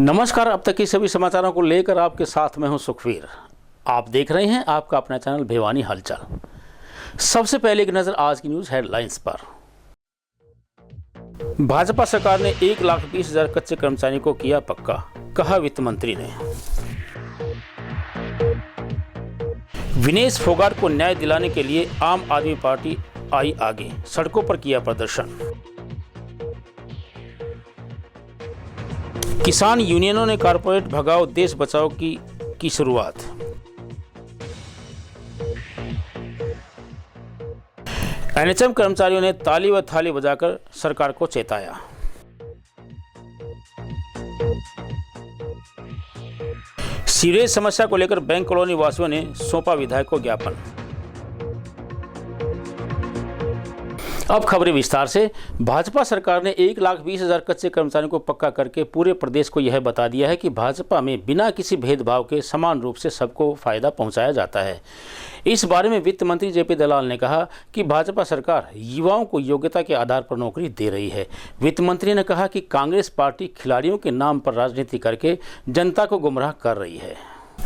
नमस्कार। अब तक के सभी समाचारों को लेकर आपके साथ मैं हूं सुखवीर। आप देख रहे हैं आपका अपना चैनल भिवानी हलचल। सबसे पहले एक नजर आज की न्यूज हेडलाइंस पर। भाजपा सरकार ने 1,20,000 कच्चे कर्मचारियों को किया पक्का, कहा वित्त मंत्री ने। विनेश फोगाट को न्याय दिलाने के लिए आम आदमी पार्टी आई आगे, सड़कों पर किया प्रदर्शन। किसान यूनियनों ने कारपोरेट भगाओ देश बचाओ की शुरुआत। एनएचएम कर्मचारियों ने ताली व थाली बजाकर सरकार को चेताया। सीवरेज समस्या को लेकर बैंक कॉलोनी वासियों ने सौंपा विधायक को ज्ञापन। अब खबरें विस्तार से। भाजपा सरकार ने 1,20,000 कच्चे कर्मचारियों को पक्का करके पूरे प्रदेश को यह बता दिया है कि भाजपा में बिना किसी भेदभाव के समान रूप से सबको फायदा पहुंचाया जाता है। इस बारे में वित्त मंत्री जेपी दलाल ने कहा कि भाजपा सरकार युवाओं को योग्यता के आधार पर नौकरी दे रही है। वित्त मंत्री ने कहा कि कांग्रेस पार्टी खिलाड़ियों के नाम पर राजनीति करके जनता को गुमराह कर रही है।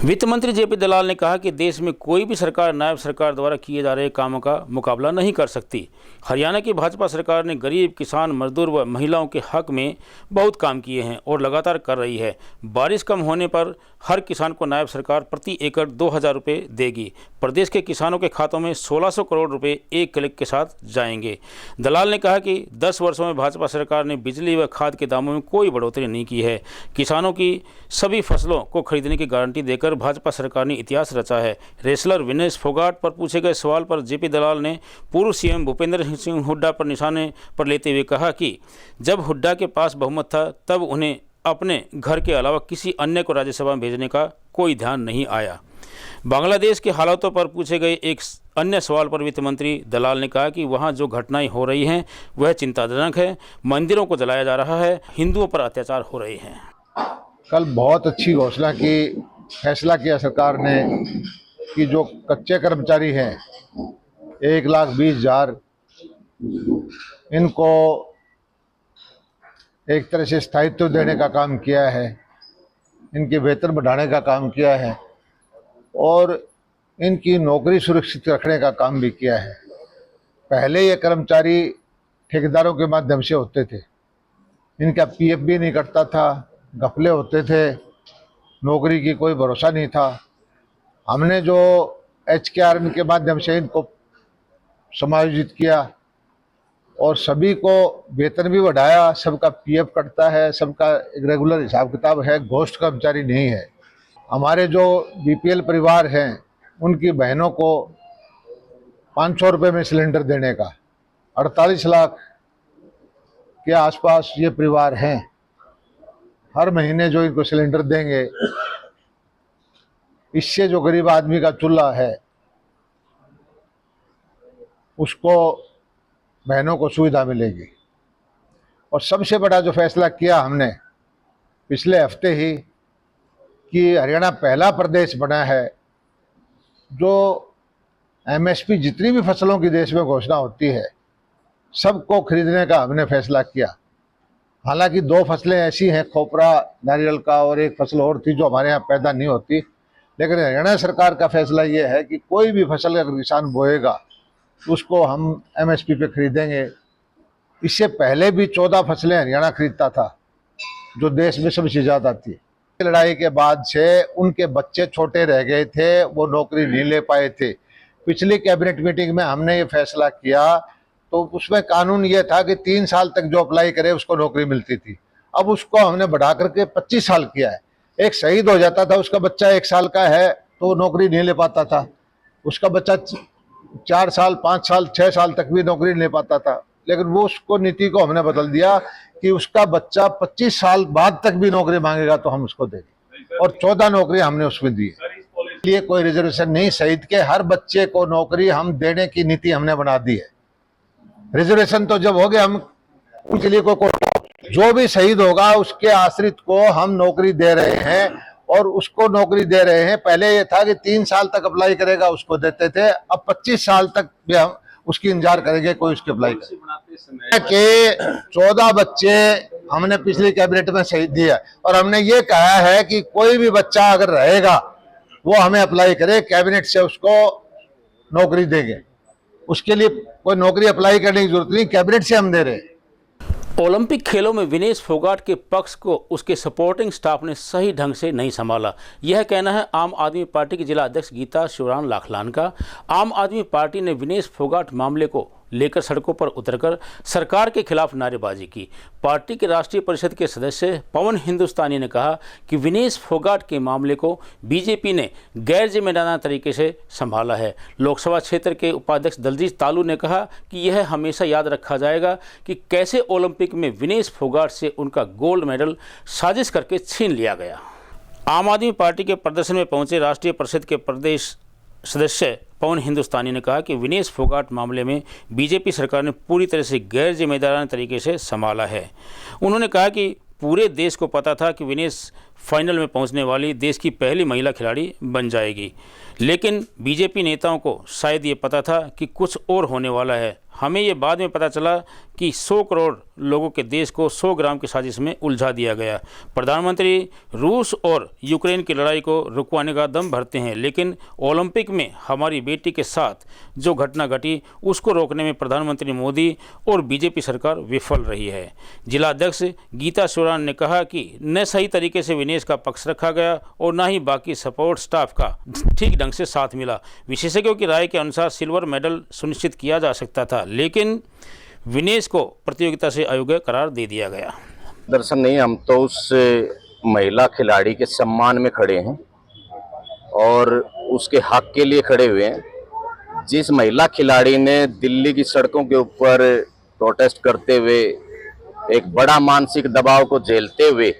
वित्त मंत्री जेपी दलाल ने कहा कि देश में कोई भी सरकार नायब सरकार द्वारा किए जा रहे कामों का मुकाबला नहीं कर सकती। हरियाणा की भाजपा सरकार ने गरीब, किसान, मजदूर व महिलाओं के हक में बहुत काम किए हैं और लगातार कर रही है। बारिश कम होने पर हर किसान को नायब सरकार प्रति एकड़ 2,000 रुपये देगी। प्रदेश के किसानों के खातों में 1,600 करोड़ रुपये एक क्लिक के साथ जाएंगे। दलाल ने कहा कि 10 वर्षों में भाजपा सरकार ने बिजली व खाद के दामों में कोई बढ़ोतरी नहीं की है। किसानों की सभी फसलों को खरीदने की गारंटी देकर भाजपा सरकार ने इतिहास रचा है। रेसलर विनेश फोगाट पर पूछे गए सवाल पर जेपी दलाल ने पूर्व सीएम भूपेंद्र सिंह हुड्डा पर निशाने पर लेते हुए कहा कि जब हुड्डा के पास बहुमत था तब उन्हें अपने घर के अलावा किसी अन्य को राज्यसभा में भेजने का कोई ध्यान नहीं आया। बांग्लादेश के हालातों पर पूछे गए एक अन्य सवाल पर वित्त मंत्री दलाल ने कहा कि वहां जो घटनाएं हो रही हैं वह चिंताजनक है। मंदिरों को जलाया जा रहा है, हिंदुओं पर अत्याचार हो रहे हैं। कल बहुत अच्छी घोषणा की, फैसला किया सरकार ने कि जो कच्चे कर्मचारी हैं 1,20,000 इनको एक तरह से स्थायित्व देने का काम किया है, इनके वेतन बढ़ाने का काम किया है और इनकी नौकरी सुरक्षित रखने का काम भी किया है। पहले ये कर्मचारी ठेकेदारों के माध्यम से होते थे, इनका पीएफ भी नहीं कटता था, घपले होते थे, नौकरी की कोई भरोसा नहीं था। हमने जो HKRN के माध्यम से इनको समायोजित किया और सभी को वेतन भी बढ़ाया, सबका पीएफ कटता है, सबका एक रेगुलर हिसाब किताब है, घोस्ट कर्मचारी नहीं है। हमारे जो बीपीएल परिवार हैं उनकी बहनों को 500 रुपये में सिलेंडर देने का 48 लाख के आसपास ये परिवार हैं। हर महीने जो इनको सिलेंडर देंगे, इससे जो गरीब आदमी का चूल्हा है उसको बहनों को सुविधा मिलेगी। और सबसे बड़ा जो फैसला किया हमने पिछले हफ्ते ही कि हरियाणा पहला प्रदेश बना है जो MSP जितनी भी फसलों की देश में घोषणा होती है सबको खरीदने का हमने फैसला किया। हालांकि 2 फसलें ऐसी हैं, खोपरा नारियल का, और एक फसल और थी जो हमारे यहाँ पैदा नहीं होती, लेकिन हरियाणा सरकार का फैसला ये है कि कोई भी फसल अगर किसान बोएगा उसको हम MSP पे खरीदेंगे। इससे पहले भी 14 फसलें हरियाणा खरीदता था जो देश में सबसे ज़्यादा थी। लड़ाई के बाद से उनके बच्चे छोटे रह गए थे, वो नौकरी नहीं ले पाए थे। पिछली कैबिनेट मीटिंग में हमने ये फैसला किया तो उसमें कानून ये था कि 3 साल तक जो अप्लाई करे उसको नौकरी मिलती थी। अब उसको हमने बढ़ा करके 25 साल किया है। एक शहीद हो जाता था, उसका बच्चा 1 साल का है तो नौकरी नहीं ले पाता था, उसका बच्चा 4 साल, 5 साल, 6 साल तक भी नौकरी नहीं ले पाता था। लेकिन वो उसको नीति को हमने बदल दिया कि उसका बच्चा 25 साल बाद तक भी नौकरी मांगेगा तो हम उसको देंगे, और 14 नौकरी हमने उसमें दी है। इसलिए कोई रिजर्वेशन नहीं, शहीद के हर बच्चे को नौकरी हम देने की नीति हमने बना दी है। रिजर्वेशन तो जब हो गया, हम उनके लिए कोई जो भी शहीद होगा उसके आश्रित को हम नौकरी दे रहे हैं और उसको नौकरी दे रहे हैं। पहले ये था कि 3 साल तक अप्लाई करेगा उसको देते थे, अब 25 साल तक भी हम उसकी इंतजार करेंगे कोई उसके अप्लाई करे। के 14 बच्चे हमने पिछली कैबिनेट में सही दिया और हमने ये कहा है कि कोई भी बच्चा अगर रहेगा वो हमें अप्लाई करे, कैबिनेट से उसको नौकरी देंगे। उसके लिए कोई नौकरी अप्लाई करने की जरूरत नहीं, कैबिनेट से हम दे रहे हैं। ओलंपिक खेलों में विनेश फोगाट के पक्ष को उसके सपोर्टिंग स्टाफ ने सही ढंग से नहीं संभाला, यह कहना है आम आदमी पार्टी की जिला अध्यक्ष गीता शिवराम लाखलान का। आम आदमी पार्टी ने विनेश फोगाट मामले को लेकर सड़कों पर उतरकर सरकार के खिलाफ नारेबाजी की। पार्टी के राष्ट्रीय परिषद के सदस्य पवन हिंदुस्तानी ने कहा कि विनेश फोगाट के मामले को बीजेपी ने गैर जिम्मेदाराना तरीके से संभाला है। लोकसभा क्षेत्र के उपाध्यक्ष दलजीत तालू ने कहा कि यह हमेशा याद रखा जाएगा कि कैसे ओलंपिक में विनेश फोगाट से उनका गोल्ड मेडल साजिश करके छीन लिया गया। आम आदमी पार्टी के प्रदर्शन में पहुंचे राष्ट्रीय परिषद के प्रदेश सदस्य पवन हिंदुस्तानी ने कहा कि विनेश फोगाट मामले में बीजेपी सरकार ने पूरी तरह से गैर जिम्मेदाराना तरीके से संभाला है। उन्होंने कहा कि पूरे देश को पता था कि विनेश फाइनल में पहुंचने वाली देश की पहली महिला खिलाड़ी बन जाएगी, लेकिन बीजेपी नेताओं को शायद ये पता था कि कुछ और होने वाला है। हमें ये बाद में पता चला कि 100 करोड़ लोगों के देश को 100 ग्राम की साजिश में उलझा दिया गया। प्रधानमंत्री रूस और यूक्रेन की लड़ाई को रुकवाने का दम भरते हैं, लेकिन ओलंपिक में हमारी बेटी के साथ जो घटना घटी उसको रोकने में प्रधानमंत्री मोदी और बीजेपी सरकार विफल रही है। जिला अध्यक्ष गीता शिवराम ने कहा कि न सही तरीके से विनेश का पक्ष रखा गया और न ही बाकी सपोर्ट स्टाफ का ठीक ढंग से साथ मिला। विशेषज्ञों की राय के अनुसार सिल्वर मेडल सुनिश्चित किया जा सकता था, लेकिन विनेश को प्रतियोगिता से अयोग्य करार दे दिया गया। दर्शन नहीं, हम तो उस महिला खिलाड़ी के सम्मान में खड़े हैं और उसके हक के लिए खड़े हुए हैं। जिस महिला खिलाड़ी ने दिल्ली की सड़कों के ऊपर प्रोटेस्ट करते हुए एक बड़ा मानसिक दबाव को झेलते हुए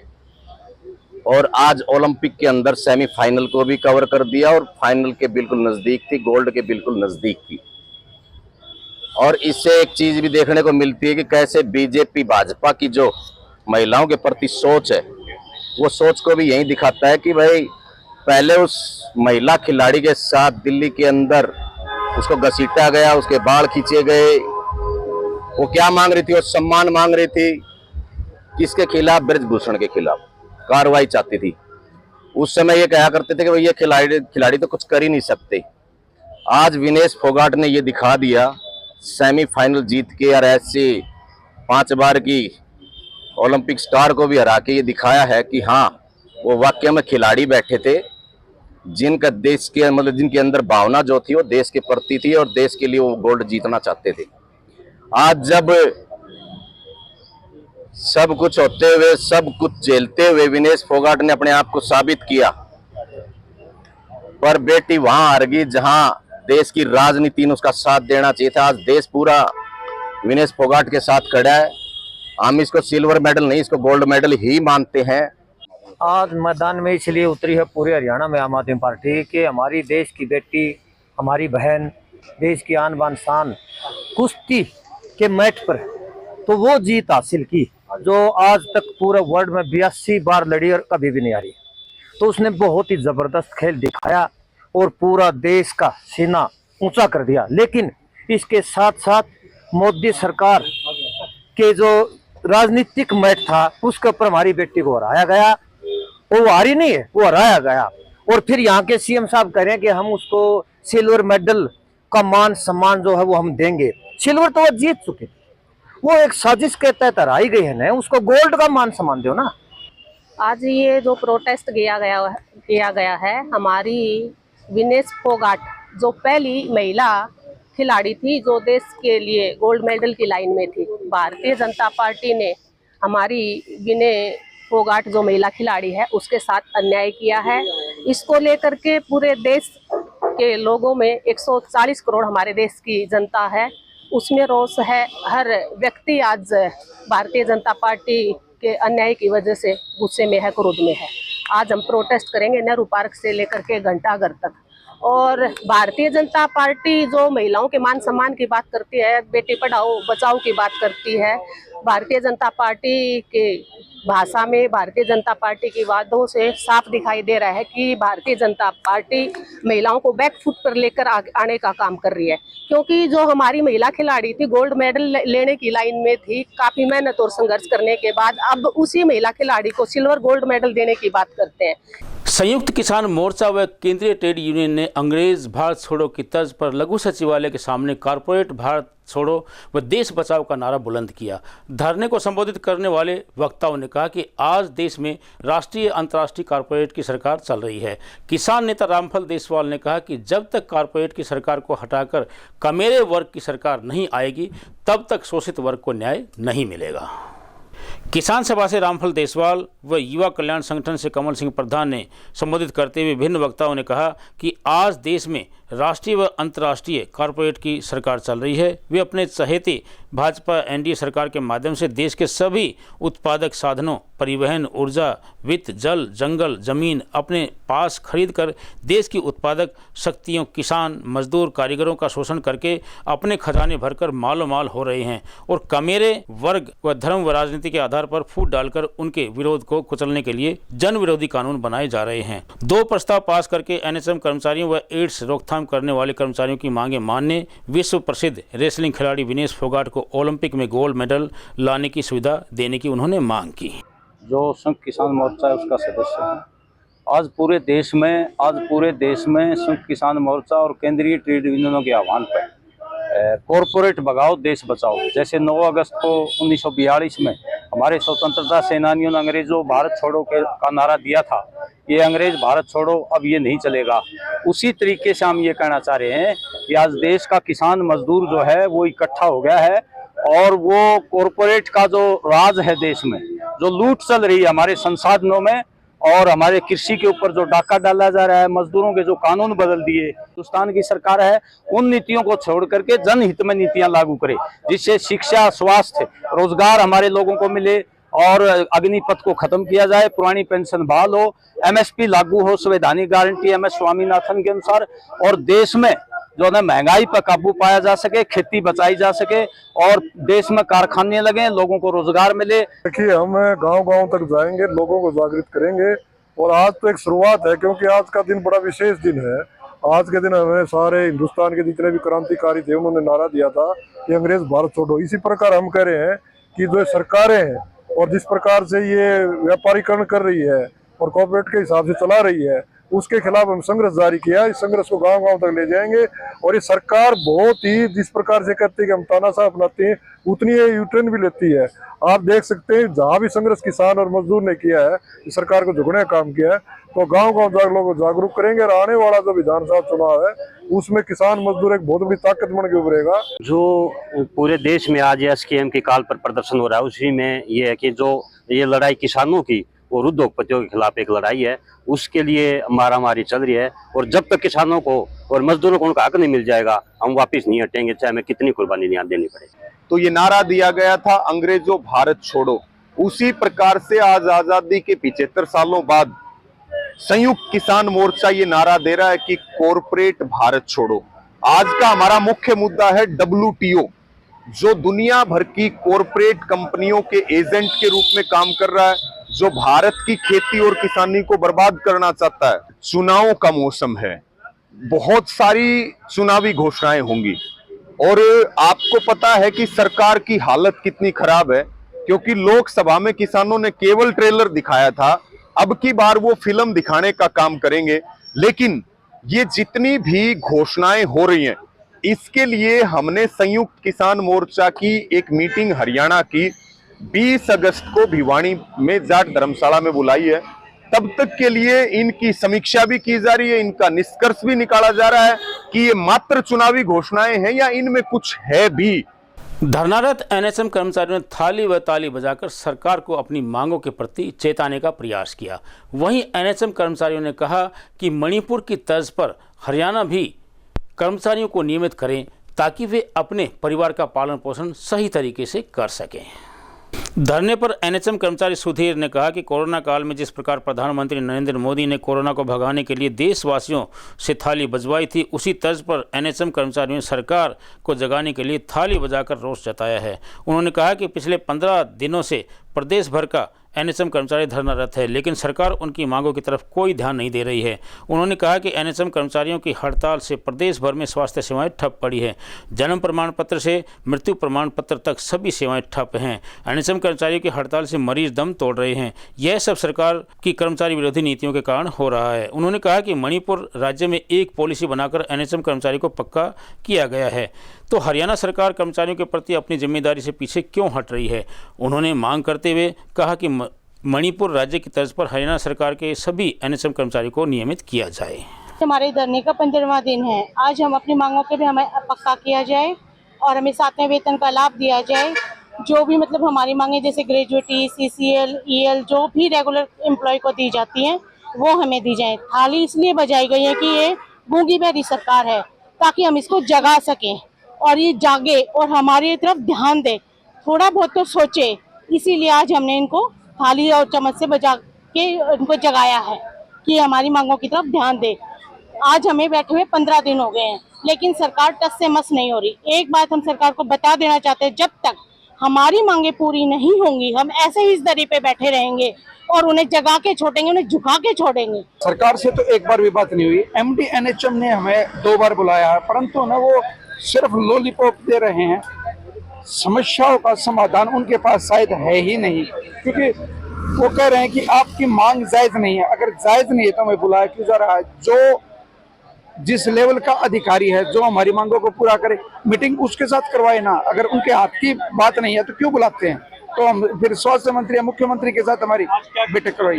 और आज ओलंपिक के अंदर सेमीफाइनल को भी कवर कर दिया और फाइनल के बिल्कुल नज़दीक थी, गोल्ड के बिल्कुल नज़दीक थी। और इससे एक चीज भी देखने को मिलती है कि कैसे बीजेपी भाजपा की जो महिलाओं के प्रति सोच है वो सोच को भी यही दिखाता है कि भाई पहले उस महिला खिलाड़ी के साथ दिल्ली के अंदर उसको घसीटा गया, उसके बाल खींचे गए। वो क्या मांग रही थी? वो सम्मान मांग रही थी। किसके खिलाफ? ब्रजभूषण के खिलाफ कार्रवाई चाहती थी। उस समय ये कहा करते थे कि भाई ये खिलाड़ी तो कुछ कर ही नहीं सकते। आज विनेश फोगाट ने ये दिखा दिया सेमीफाइनल जीत के और ऐसे 5 बार की ओलंपिक स्टार को भी हरा के ये दिखाया है कि हाँ वो वाकई में खिलाड़ी बैठे थे जिनका देश के मतलब जिनके अंदर भावना जो थी वो देश के प्रति थी और देश के लिए वो गोल्ड जीतना चाहते थे। आज जब सब कुछ होते हुए, सब कुछ झेलते हुए विनेश फोगाट ने अपने आप को साबित किया, पर बेटी वहां हार गई जहां देश की राजनीति ने उसका साथ देना चाहिए था। आज देश पूरा विनेश फोगाट के साथ खड़ा है। हम इसको सिल्वर मेडल नहीं, इसको गोल्ड मेडल ही मानते हैं। आज मैदान में इसलिए उतरी है पूरे हरियाणा में आम आदमी पार्टी कि हमारी देश की बेटी, हमारी बहन, देश की आन बान शान कुश्ती के मैट पर तो वो जीत हासिल की जो आज तक पूरे वर्ल्ड में 82 बार लड़ी और कभी भी नहीं आ रही। तो उसने बहुत ही जबरदस्त खेल दिखाया और पूरा देश का सीना ऊंचा कर दिया। लेकिन इसके साथ साथ मोदी सरकार के जो राजनीतिक मैच था उसके ऊपर हमारी बेटी को हराया गया। वो हारी नहीं है, वो हराया गया। और फिर यहाँ के सीएम साहब कह रहे हैं कि हम उसको सिल्वर मेडल का मान सम्मान जो है वो हम देंगे। सिल्वर तो वो जीत चुके थे, वो एक साजिश के तहत हराई गई है ना, उसको गोल्ड का मान सम्मान दो ना। आज ये जो प्रोटेस्ट किया गया है, हमारी विनेश फोगाट जो पहली महिला खिलाड़ी थी जो देश के लिए गोल्ड मेडल की लाइन में थी, भारतीय जनता पार्टी ने हमारी विनेश फोगाट जो महिला खिलाड़ी है उसके साथ अन्याय किया है। इसको लेकर के पूरे देश के लोगों में 140 करोड़ हमारे देश की जनता है, उसमें रोष है। हर व्यक्ति आज भारतीय जनता पार्टी के अन्याय की वजह से गुस्से में है, क्रोध में है। आज हम प्रोटेस्ट करेंगे नेहरू पार्क से लेकर के घंटाघर तक। और भारतीय जनता पार्टी जो महिलाओं के मान सम्मान की बात करती है, बेटी पढ़ाओ बचाओ की बात करती है, भारतीय जनता पार्टी के भाषा में भारतीय जनता पार्टी की बातों से साफ दिखाई दे रहा है कि भारतीय जनता पार्टी महिलाओं को बैक फुट पर लेकर आने का काम कर रही है। क्योंकि जो हमारी महिला खिलाड़ी थी, गोल्ड मेडल लेने की लाइन में थी, काफी मेहनत और संघर्ष करने के बाद अब उसी महिला खिलाड़ी को सिल्वर गोल्ड मेडल देने की बात करते हैं। संयुक्त किसान मोर्चा व केंद्रीय ट्रेड यूनियन ने अंग्रेज भारत छोड़ो की तर्ज पर लघु सचिवालय के सामने कारपोरेट भारत छोड़ो व देश बचाओ का नारा बुलंद किया। धरने को संबोधित करने वाले वक्ताओं ने कहा कि आज देश में राष्ट्रीय अंतर्राष्ट्रीय कारपोरेट की सरकार चल रही है। किसान नेता रामफल देसवाल ने कहा कि जब तक कारपोरेट की सरकार को हटाकर कमेरे वर्ग की सरकार नहीं आएगी तब तक शोषित वर्ग को न्याय नहीं मिलेगा। किसान सभा से रामफल देसवाल व युवा कल्याण संगठन से कमल सिंह प्रधान ने संबोधित करते हुए विभिन्न वक्ताओं ने कहा कि आज देश में राष्ट्रीय व अंतर्राष्ट्रीय कारपोरेट की सरकार चल रही है। वे अपने चहेते भाजपा एनडीए सरकार के माध्यम से देश के सभी उत्पादक साधनों, परिवहन, ऊर्जा, वित्त, जल, जंगल, जमीन अपने पास खरीद कर देश की उत्पादक शक्तियों, किसान, मजदूर, कारीगरों का शोषण करके अपने खजाने भरकर मालो माल हो रहे हैं और कमेरे वर्ग व धर्म व राजनीति के आधार पर फूट डालकर उनके विरोध को कुचलने के लिए जन विरोधी कानून बनाए जा रहे हैं। 2 प्रस्ताव पास करके एनएचएम कर्मचारियों व एड्स रोकथाम करने वाले कर्मचारियों की मांगे मानने, विश्व प्रसिद्ध रेसलिंग खिलाड़ी विनेश फोगाट को ओलंपिक में गोल्ड मेडल लाने की सुविधा देने की उन्होंने मांग की। जो संयुक्त किसान मोर्चा है उसका सदस्य है। आज पूरे देश में संयुक्त किसान मोर्चा और केंद्रीय ट्रेड यूनियनों के आह्वान पर कॉरपोरेट भगाओ देश बचाओ, जैसे 9 अगस्त को 1942 में हमारे स्वतंत्रता सेनानियों ने अंग्रेजों भारत छोड़ो का नारा दिया था, ये अंग्रेज भारत छोड़ो अब ये नहीं चलेगा। उसी तरीके से हम ये कहना चाह रहे हैं कि आज देश का किसान मजदूर जो है वो इकट्ठा हो गया है और वो कॉरपोरेट का जो राज है देश में, जो लूट चल रही है हमारे संसाधनों में और हमारे कृषि के ऊपर जो डाका डाला जा रहा है, मजदूरों के जो कानून बदल दिए, हिंदुस्तान की सरकार है उन नीतियों को छोड़ करके जनहित में नीतियां लागू करे, जिससे शिक्षा, स्वास्थ्य, रोजगार हमारे लोगों को मिले और अग्निपथ को खत्म किया जाए, पुरानी पेंशन बहाल हो, एमएसपी लागू हो, संवैधानिक गारंटी एमएस स्वामीनाथन के अनुसार, और देश में जो है महंगाई पर काबू पाया जा सके, खेती बचाई जा सके और देश में कारखाने लगे, लोगों को रोजगार मिले। देखिए, हम गांव-गांव तक जाएंगे, लोगों को जागृत करेंगे और आज तो एक शुरुआत है, क्योंकि आज का दिन बड़ा विशेष दिन है। आज के दिन हमें सारे हिंदुस्तान के जितने भी क्रांतिकारी थे उन्होंने नारा दिया था कि अंग्रेज भारत छोड़ो। इसी प्रकार हम कह रहे हैं कि जो सरकारें हैं और जिस प्रकार से ये व्यापारीकरण कर रही है और कॉर्पोरेट के हिसाब से चला रही है, उसके खिलाफ हम संघर्ष जारी किया। इस संघर्ष को गांव-गांव तक ले जाएंगे और ये सरकार बहुत ही जिस प्रकार से कहती है कि हम तानाशाह अपनाते हैं, उतनी ये यूटर्न भी लेती है। आप देख सकते हैं जहाँ भी संघर्ष किसान और मजदूर ने किया है, इस सरकार को झुकने का काम किया है, तो गांव-गांव जाकर लोगों को जागरूक करेंगे और आने वाला जो विधानसभा चुनाव है उसमें किसान मजदूर एक बहुत बड़ी ताकत बन के उभरेगा। जो पूरे देश में आज एसकेएम की काल पर प्रदर्शन हो रहा है, उसी में ये है कि जो ये लड़ाई किसानों की और उद्योगपतियों के खिलाफ एक लड़ाई है, उसके लिए मारामारी चल रही है और जब तक किसानों को और मजदूरों को उनका हक नहीं मिल जाएगा हम वापस नहीं हटेंगे, चाहे हमें कितनी कुर्बानी देनी पड़े। तो ये नारा दिया गया था अंग्रेजों भारत छोड़ो। उसी प्रकार से आज आजादी के 75 सालों बाद संयुक्त किसान मोर्चा ये नारा दे रहा है कि कॉरपोरेट भारत छोड़ो। आज का हमारा मुख्य मुद्दा है WTO, जो दुनिया भर की कॉरपोरेट कंपनियों के एजेंट के रूप में काम कर रहा है, जो भारत की खेती और किसानी को बर्बाद करना चाहता है। चुनावों का मौसम है, बहुत सारी चुनावी घोषणाएं होंगी और आपको पता है कि सरकार की हालत कितनी खराब है, क्योंकि लोकसभा में किसानों ने केवल ट्रेलर दिखाया था, अब की बार वो फिल्म दिखाने का काम करेंगे। लेकिन ये जितनी भी घोषणाएं हो रही हैं, इसके लिए हमने संयुक्त किसान मोर्चा की एक मीटिंग हरियाणा की 20 अगस्त को भिवानी में जाट धर्मशाला में बुलाई है। तब तक के लिए इनकी समीक्षा भी की जा रही है, इनका निष्कर्ष भी निकाला जा रहा है कि ये मात्र चुनावी घोषणाएं हैं या इनमें कुछ है भी। धरनारत एनएचएम कर्मचारियों ने थाली व ताली बजाकर सरकार को अपनी मांगों के प्रति चेताने का प्रयास किया। वहीं एनएचएम कर्मचारियों ने कहा कि मणिपुर की तर्ज पर हरियाणा भी कर्मचारियों को नियमित करें ताकि वे अपने परिवार का पालन पोषण सही तरीके से कर सकें। धरने पर एनएचएम कर्मचारी सुधीर ने कहा कि कोरोना काल में जिस प्रकार प्रधानमंत्री नरेंद्र मोदी ने कोरोना को भगाने के लिए देशवासियों से थाली बजवाई थी, उसी तर्ज पर एनएचएम कर्मचारियों ने सरकार को जगाने के लिए थाली बजाकर रोष जताया है। उन्होंने कहा कि पिछले 15 दिनों से प्रदेश भर का एनएचएम कर्मचारी धरनारत है, लेकिन सरकार उनकी मांगों की तरफ कोई ध्यान नहीं दे रही है। उन्होंने कहा कि एनएचएम कर्मचारियों की हड़ताल से प्रदेश भर में स्वास्थ्य सेवाएं ठप पड़ी है। जन्म प्रमाण पत्र से मृत्यु प्रमाण पत्र तक सभी सेवाएं ठप हैं। एनएचएम कर्मचारियों की हड़ताल से मरीज दम तोड़ रहे हैं। यह सब सरकार की कर्मचारी विरोधी नीतियों के कारण हो रहा है। उन्होंने कहा कि मणिपुर राज्य में एक पॉलिसी बनाकर एनएचएम कर्मचारी को पक्का किया गया है, तो हरियाणा सरकार कर्मचारियों के प्रति अपनी जिम्मेदारी से पीछे क्यों हट रही है। उन्होंने मांग करते हुए कहा कि मणिपुर राज्य की तर्ज पर हरियाणा सरकार के सभी एनएचएम कर्मचारियों को नियमित किया जाए। हमारे धरने का 15वां दिन है। आज हम अपनी मांगों पे भी हमें पक्का किया जाए और हमें 7वें वेतन का लाभ दिया जाए। जो भी मतलब हमारी मांगे जैसे ग्रेजुएटी, सीसीएल, ईएल जो भी रेगुलर एम्प्लॉय को दी जाती हैं वो हमें दी जाए। थाली इसलिए बजाई गई है कि ये गूंगी बहरी सरकार है, ताकि हम इसको जगा सकें और ये जागे और हमारी तरफ ध्यान दे, थोड़ा बहुत तो सोचे। इसीलिए आज हमने इनको थाली और चम्मच से बजा के इनको जगाया है कि हमारी मांगों की तरफ ध्यान दे। आज हमें बैठे हुए 15 दिन हो गए हैं, लेकिन सरकार टस से मस नहीं हो रही। एक बात हम सरकार को बता देना चाहते हैं, जब तक हमारी मांगे पूरी नहीं होंगी हम ऐसे ही इस दरी पे बैठे रहेंगे और उन्हें जगा के छोड़ेंगे, उन्हें झुका के छोड़ेंगे। सरकार से तो एक बार भी बात नहीं हुई। एमडी एनएचएम ने हमें 2 बार बुलाया है, परंतु ना वो सिर्फ लॉलीपॉप दे रहे हैं। समस्याओं का समाधान उनके पास शायद है ही नहीं, क्योंकि वो कह रहे हैं कि आपकी मांग जायज नहीं है। अगर जायज नहीं है तो हमें बुलाया क्यों जा रहा है? जो जिस लेवल का अधिकारी है जो हमारी मांगों को पूरा करे, मीटिंग उसके साथ करवाए ना। अगर उनके हाथ की बात नहीं है तो क्यों बुलाते हैं? तो हम फिर स्वास्थ्य मंत्री या मुख्यमंत्री के साथ हमारी बैठक करवाई।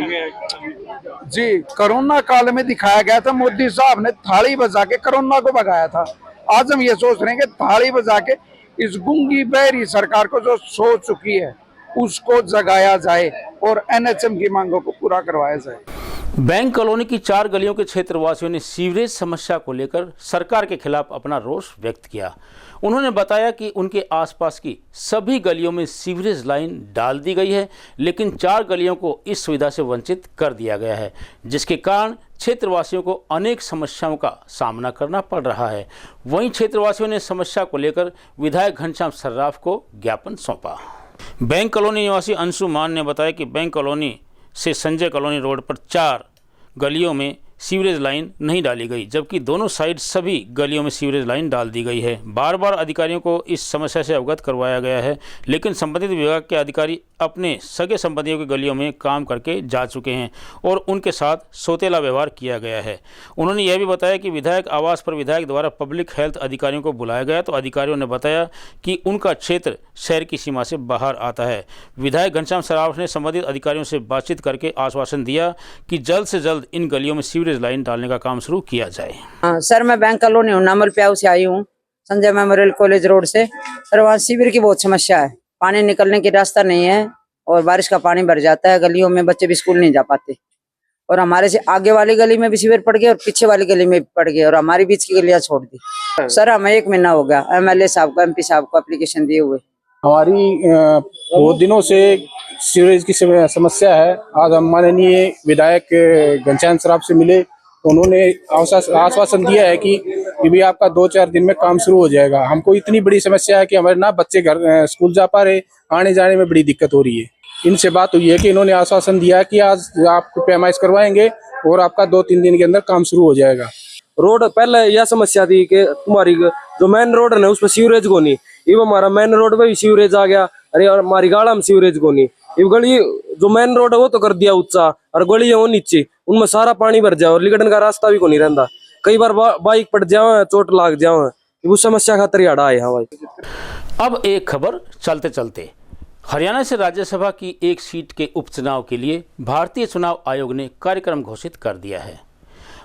जी, कोरोना काल में दिखाया गया था, मोदी साहब ने थाली बजा के कोरोना को भगाया था। आज हम ये सोच रहे हैं कि थाली बजा के इस गूंगी बहरी सरकार को जो सो चुकी है उसको जगाया जाए और एनएचएम की मांगों को पूरा करवाया जाए। बैंक कॉलोनी की 4 गलियों के क्षेत्रवासियों ने सीवरेज समस्या को लेकर सरकार के खिलाफ अपना रोष व्यक्त किया। उन्होंने बताया कि उनके आसपास की सभी गलियों में सीवरेज लाइन डाल दी गई है, लेकिन 4 गलियों को इस सुविधा से वंचित कर दिया गया है, जिसके कारण क्षेत्रवासियों को अनेक समस्याओं का सामना करना पड़ रहा है। वहीं क्षेत्रवासियों ने समस्या को लेकर विधायक घनश्याम सर्राफ को ज्ञापन सौंपा। बैंक कॉलोनी निवासी अंशु मान ने बताया कि बैंक कॉलोनी से संजय कॉलोनी रोड पर 4 गलियों में सीवरेज लाइन नहीं डाली गई, जबकि दोनों साइड सभी गलियों में सीवरेज लाइन डाल दी गई है। बार बार अधिकारियों को इस समस्या से अवगत करवाया गया है, लेकिन संबंधित विभाग के अधिकारी अपने सगे संबंधियों की गलियों में काम करके जा चुके हैं और उनके साथ सौतेला व्यवहार किया गया है। उन्होंने यह भी बताया कि विधायक आवास पर विधायक द्वारा पब्लिक हेल्थ अधिकारियों को बुलाया गया, तो अधिकारियों ने बताया कि उनका क्षेत्र शहर की सीमा से बाहर आता है। विधायक घनश्याम सर्राफ ने संबंधित अधिकारियों से बातचीत करके आश्वासन दिया कि जल्द से जल्द इन गलियों में सीवरेज लाइन डालने का काम शुरू किया जाए। सर, मैं बैंक कॉलोनी हूँ, नामल प्याऊ से आई हूँ, संजय मेमोरियल कॉलेज रोड से। सर, वहाँ सीवर की बहुत समस्या है, पानी निकलने की रास्ता नहीं है और बारिश का पानी भर जाता है गलियों में, बच्चे भी स्कूल नहीं जा पाते। और हमारे से आगे वाली गली में भी सीवर पड़ गए और पीछे वाली गली में भी पड़ गए और हमारी बीच की गलियां छोड़ दी। सर, हमें 1 महीना हो गया एमएलए साहब को, एमपी साहब को एप्लीकेशन दिए हुए। हमारी बहुत दिनों से सीवरेज की समस्या है। आज हम माननीय विधायक घनश्याम सर्राफ से मिले, तो उन्होंने आश्वासन दिया है कि भी आपका 2-4 दिन में काम शुरू हो जाएगा। हमको इतनी बड़ी समस्या है कि हमारे ना बच्चे घर स्कूल जा पा रहे, आने जाने में बड़ी दिक्कत हो रही है। इनसे बात हुई है कि इन्होंने आश्वासन दिया कि आज आपको पैमाइश करवाएंगे और आपका 2-3 दिन के अंदर काम शुरू हो जाएगा। रोड पहले यह समस्या थी कि तुम्हारी जो मेन रोड है ना उस पर सीवरेज को नहीं, ये हमारा मेन रोड पे भी सीवरेज आ गया। अरे हमारी गाड़ा में सीवरेज को नहीं, ये गली जो मेन रोड है वो तो कर दिया ऊंचा और गली है वो नीचे, उनमें सारा पानी भर जाए और निकलने का रास्ता भी को नहीं रहता। कई बार बाइक पड़ जाओ, चोट लाग जाओ, वो समस्या खातर याड़ा है। हाँ भाई। अब एक खबर चलते चलते, हरियाणा से राज्यसभा की एक सीट के उपचुनाव के लिए भारतीय चुनाव आयोग ने कार्यक्रम घोषित कर दिया है।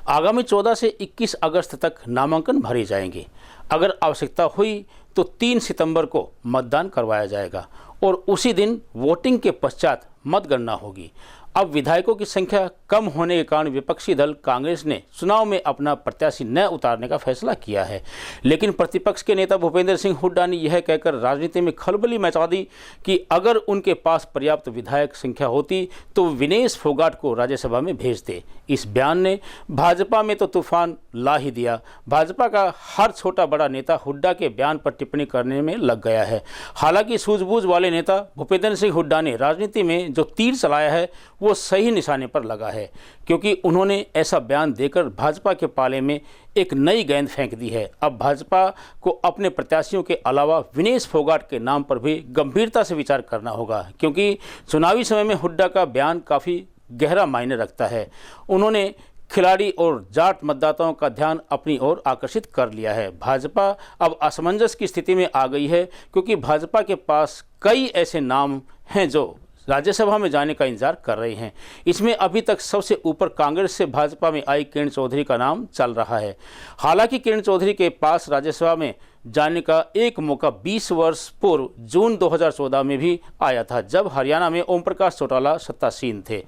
आगामी 14 से 21 अगस्त तक नामांकन भरे जाएंगे। अगर आवश्यकता हुई तो 3 सितंबर को मतदान करवाया जाएगा और उसी दिन वोटिंग के पश्चात मतगणना होगी। अब विधायकों की संख्या कम होने के कारण विपक्षी दल कांग्रेस ने चुनाव में अपना प्रत्याशी न उतारने का फैसला किया है। लेकिन प्रतिपक्ष के नेता भूपेंद्र सिंह हुड्डा ने यह कहकर राजनीति में खलबली मचा दी कि अगर उनके पास पर्याप्त विधायक संख्या होती तो विनेश फोगाट को राज्यसभा में भेजते। इस बयान ने भाजपा में तो तूफान ला ही दिया। भाजपा का हर छोटा बड़ा नेता हुड्डा के बयान पर टिप्पणी करने में लग गया है। हालांकि सूझबूझ वाले नेता भूपेंद्र सिंह हुड्डा ने राजनीति में जो तीर चलाया है वो सही निशाने पर लगा है, क्योंकि उन्होंने ऐसा बयान देकर भाजपा के पाले में एक नई गेंद फेंक दी है। अब भाजपा को अपने प्रत्याशियों के अलावा विनेश फोगाट के नाम पर भी गंभीरता से विचार करना होगा, क्योंकि चुनावी समय में हुड्डा का बयान काफ़ी गहरा मायने रखता है। उन्होंने खिलाड़ी और जाट मतदाताओं का ध्यान अपनी ओर आकर्षित कर लिया है। भाजपा अब असमंजस की स्थिति में आ गई है, क्योंकि भाजपा के पास कई ऐसे नाम हैं जो राज्यसभा में जाने का इंतजार कर रहे हैं। इसमें अभी तक सबसे ऊपर कांग्रेस से भाजपा में आई किरण चौधरी का नाम चल रहा है। हालांकि किरण चौधरी के पास राज्यसभा में जाने का एक मौका 20 वर्ष पूर्व जून 2014 में भी आया था, जब हरियाणा में ओम प्रकाश चौटाला सत्तासीन थे।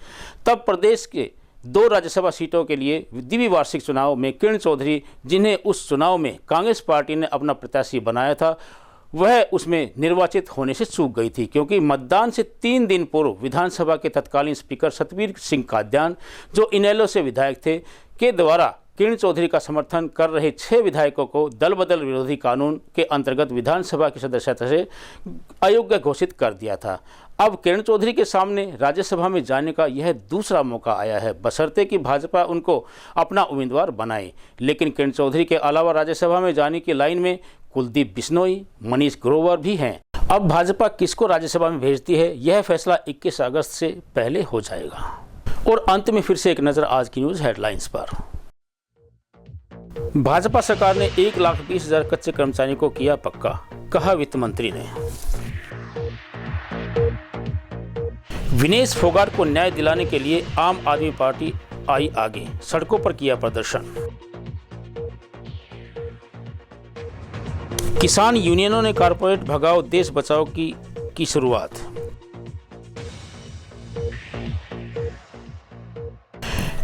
तब प्रदेश के 2 राज्यसभा सीटों के लिए द्विवार्षिक चुनाव में किरण चौधरी, जिन्हें उस चुनाव में कांग्रेस पार्टी ने अपना प्रत्याशी बनाया था, वह उसमें निर्वाचित होने से चूक गई थी, क्योंकि मतदान से 3 दिन पूर्व विधानसभा के तत्कालीन स्पीकर सतवीर सिंह काद्यान, जो इनेलो से विधायक थे, के द्वारा किरण चौधरी का समर्थन कर रहे 6 विधायकों को दल बदल विरोधी कानून के अंतर्गत विधानसभा की सदस्यता से अयोग्य घोषित कर दिया था। अब किरण चौधरी के सामने राज्यसभा में जाने का यह दूसरा मौका आया है, बशर्ते कि भाजपा उनको अपना उम्मीदवार बनाए। लेकिन किरण चौधरी के अलावा राज्यसभा में जाने की लाइन में कुलदीप बिश्नोई, मनीष ग्रोवर भी हैं। अब भाजपा किसको राज्यसभा में भेजती है, यह फैसला 21 अगस्त से पहले हो जाएगा। और अंत में फिर से एक नज़र आज की न्यूज़ हेडलाइंस पर। भाजपा सरकार ने 1,20,000 कच्चे कर्मचारियों को किया पक्का, कहा वित्त मंत्री ने। विनेश फोगाट को न्याय दिलाने के लिए आम आदमी पार्टी आई आगे, सड़कों पर किया प्रदर्शन। किसान यूनियनों ने कारपोरेट भगाओ देश बचाओ की शुरुआत।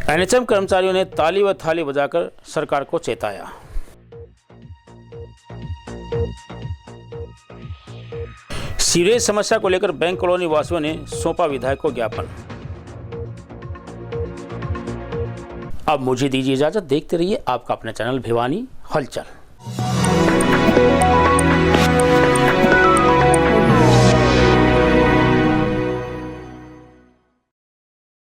एनएचएम कर्मचारियों ने ताली व थाली बजाकर सरकार को चेताया। सीवरेज समस्या को लेकर बैंक कॉलोनी वासियों ने सौंपा विधायक को ज्ञापन। अब मुझे दीजिए इजाजत, देखते रहिए आपका अपना चैनल भिवानी हलचल।